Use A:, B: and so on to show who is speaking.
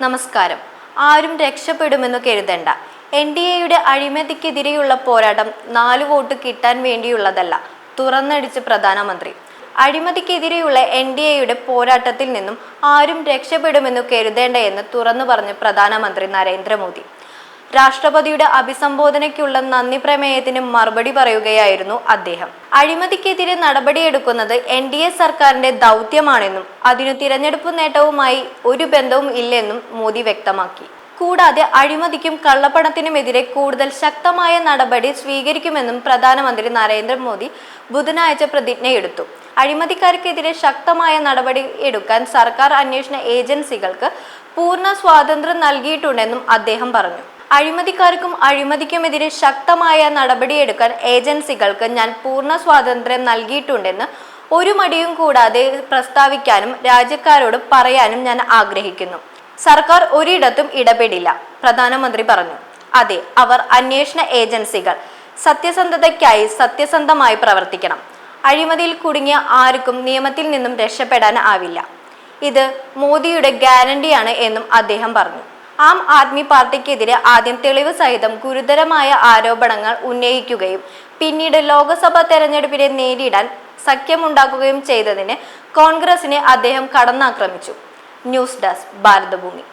A: നമസ്കാരം. ആരും രക്ഷപ്പെടുമെന്ന് കരുതണ്ട. NDAയുടെ അഴിമതിക്കെതിരെയുള്ള പോരാട്ടം 4 വോട്ട് കിട്ടാൻ വേണ്ടിയുള്ളതല്ല, തുറന്നടിച്ച് പ്രധാനമന്ത്രി. അഴിമതിക്കെതിരെയുള്ള NDAയുടെ പോരാട്ടത്തിൽ നിന്നും ആരും രക്ഷപ്പെടുമെന്ന് കരുതേണ്ട എന്ന് തുറന്നു പറഞ്ഞ് പ്രധാനമന്ത്രി നരേന്ദ്രമോദി. രാഷ്ട്രപതിയുടെ അഭിസംബോധനയ്ക്കുള്ള നന്ദി പ്രമേയത്തിന് മറുപടി പറയുകയായിരുന്നു അദ്ദേഹം. അഴിമതിക്കെതിരെ നടപടിയെടുക്കുന്നത് NDA സർക്കാരിന്റെ ദൗത്യമാണെന്നും അതിനു തിരഞ്ഞെടുപ്പ് നേട്ടവുമായി ഒരു ബന്ധവും ഇല്ലെന്നും മോദി വ്യക്തമാക്കി. കൂടാതെ അഴിമതിക്കും കള്ളപ്പണത്തിനുമെതിരെ കൂടുതൽ ശക്തമായ നടപടി സ്വീകരിക്കുമെന്നും പ്രധാനമന്ത്രി നരേന്ദ്രമോദി ബുധനാഴ്ച പ്രതിജ്ഞയെടുത്തു. അഴിമതിക്കാർക്കെതിരെ ശക്തമായ നടപടി എടുക്കാൻ സർക്കാർ അന്വേഷണ ഏജൻസികൾക്ക് പൂർണ്ണ സ്വാതന്ത്ര്യം നൽകിയിട്ടുണ്ടെന്നും അദ്ദേഹം പറഞ്ഞു. അഴിമതിക്കാർക്കും അഴിമതിക്കുമെതിരെ ശക്തമായ നടപടിയെടുക്കാൻ ഏജൻസികൾക്ക് ഞാൻ പൂർണ്ണ സ്വാതന്ത്ര്യം നൽകിയിട്ടുണ്ടെന്ന് ഒരു മടിയും കൂടാതെ പ്രസ്താവിക്കാനും രാജ്യക്കാരോട് പറയാനും ഞാൻ ആഗ്രഹിക്കുന്നു. സർക്കാർ ഒരിടത്തും ഇടപെടില്ല, പ്രധാനമന്ത്രി പറഞ്ഞു. അതെ, അവർ അന്വേഷണ ഏജൻസികൾ സത്യസന്ധതയ്ക്കായി സത്യസന്ധമായി പ്രവർത്തിക്കണം. അഴിമതിയിൽ കുടുങ്ങിയ ആർക്കും നിയമത്തിൽ നിന്നും രക്ഷപ്പെടാൻ ആവില്ല. ഇത് മോദിയുടെ ഗ്യാരണ്ടിയാണ് എന്നും അദ്ദേഹം പറഞ്ഞു. ആം ആദ്മി പാർട്ടിക്കെതിരെ ആദ്യം തെളിവ് സഹിതം ഗുരുതരമായ ആരോപണങ്ങൾ ഉന്നയിക്കുകയും പിന്നീട് ലോക്സഭാ തെരഞ്ഞെടുപ്പിനെ നേരിടാൻ സഖ്യമുണ്ടാക്കുകയും ചെയ്തതിന് കോൺഗ്രസിനെ അദ്ദേഹം കടന്നാക്രമിച്ചു. News desk, Bharathabhoomi.